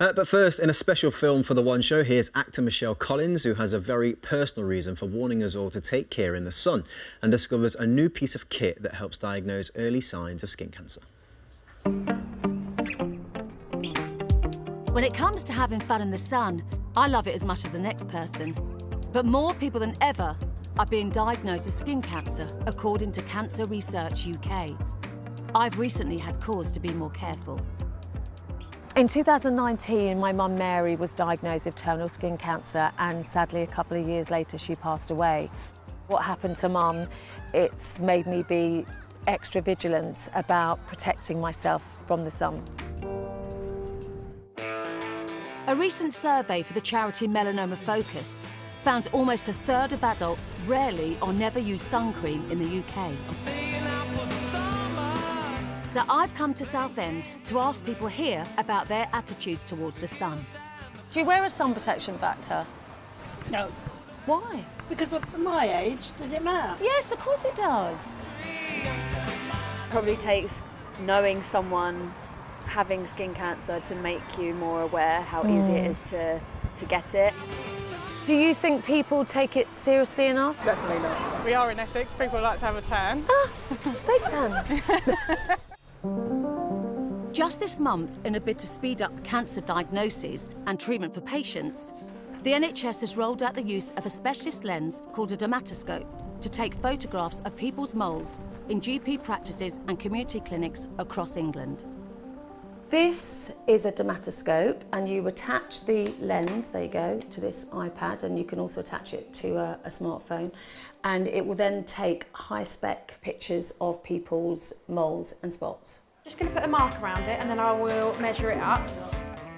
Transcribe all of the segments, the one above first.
But first, in a special film for The One Show, here's actor Michelle Collins, who has a very personal reason for warning us all to take care in the sun, and discovers a new piece of kit that helps diagnose early signs of skin cancer. When it comes to having fun in the sun, I love it as much as the next person. But more people than ever are being diagnosed with skin cancer, according to Cancer Research UK. I've recently had cause to be more careful. In 2019, my mum Mary was diagnosed with terminal skin cancer, and sadly a couple of years later she passed away. What happened to Mum, it's made me be extra vigilant about protecting myself from the sun. A recent survey for the charity Melanoma Focus found almost a third of adults rarely or never use sun cream in the UK. So I've come to Southend to ask people here about their attitudes towards the sun. Do you wear a sun protection factor? No. Why? Because of my age, does it matter? Yes, of course it does. Probably takes knowing someone having skin cancer to make you more aware how easy it is to get it. Do you think people take it seriously enough? Definitely not. We are in Essex, people like to have a tan. Ah, fake tan. Just this month, in a bid to speed up cancer diagnosis and treatment for patients, the NHS has rolled out the use of a specialist lens called a dermatoscope to take photographs of people's moles in GP practices and community clinics across England. This is a dermatoscope, and you attach the lens, there you go, to this iPad, and you can also attach it to a smartphone, and it will then take high-spec pictures of people's moles and spots. Just going to put a mark around it and then I will measure it up.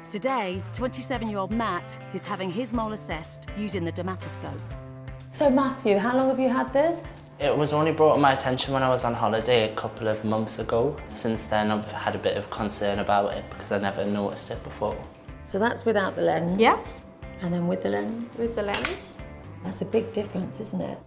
Today, 27-year-old Matt is having his mole assessed using the dermatoscope. So Matthew, how long have you had this? It was only brought to my attention when I was on holiday a couple of months ago. Since then I've had a bit of concern about it because I never noticed it before. So that's without the lens? Yeah. And then with the lens? With the lens. That's a big difference, isn't it?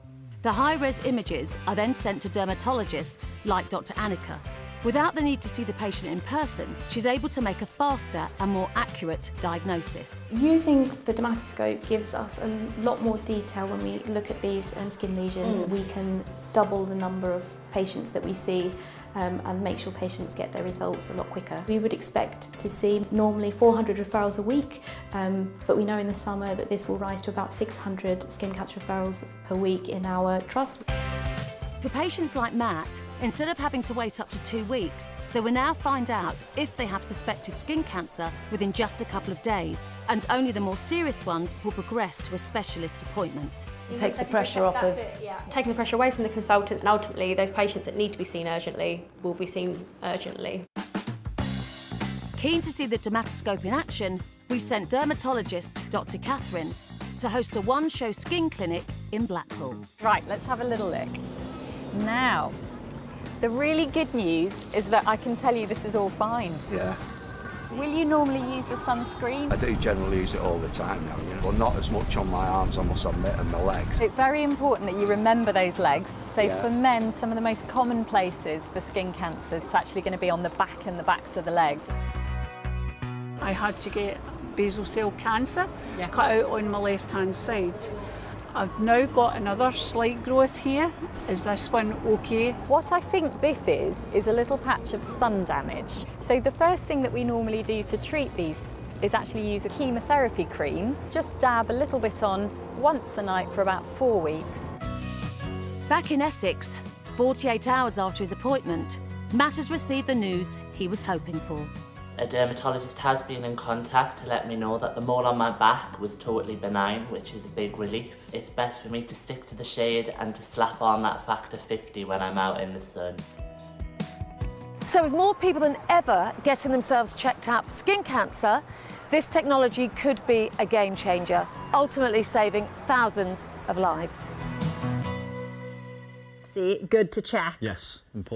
The high-res images are then sent to dermatologists like Dr. Annika. Without the need to see the patient in person, she's able to make a faster and more accurate diagnosis. Using the dermatoscope gives us a lot more detail when we look at these skin lesions. We can double the number of patients that we see and make sure patients get their results a lot quicker. We would expect to see normally 400 referrals a week, but we know in the summer that this will rise to about 600 skin cancer referrals per week in our trust. For patients like Matt, instead of having to wait up to 2 weeks, they will now find out if they have suspected skin cancer within just a couple of days, and only the more serious ones will progress to a specialist appointment. It takes the pressure off of... Taking the pressure away from the consultant, and ultimately those patients that need to be seen urgently will be seen urgently. Keen to see the dermatoscope in action, we sent dermatologist Dr. Catherine to host a one-show skin clinic in Blackpool. Right, let's have a little look. Now, the really good news is that I can tell you this is all fine. Yeah. Will you normally use a sunscreen? I do generally use it all the time now, you know, but not as much on my arms, I must admit, and my legs. It's very important that you remember those legs. So Yeah. for men, some of the most common places for skin cancer, it's actually going to be on the back and the backs of the legs. I had to get basal cell cancer cut out on my left-hand side. I've now got another slight growth here. Is this one okay? What I think this is a little patch of sun damage. So the first thing that we normally do to treat these is actually use a chemotherapy cream. Just dab a little bit on once a night for about 4 weeks. Back in Essex, 48 hours after his appointment, Matt has received the news he was hoping for. A dermatologist has been in contact to let me know that the mole on my back was totally benign, which is a big relief. It's best for me to stick to the shade and to slap on that factor 50 when I'm out in the sun. So with more people than ever getting themselves checked out for skin cancer, this technology could be a game changer, ultimately saving thousands of lives. See, good to check. Yes, important.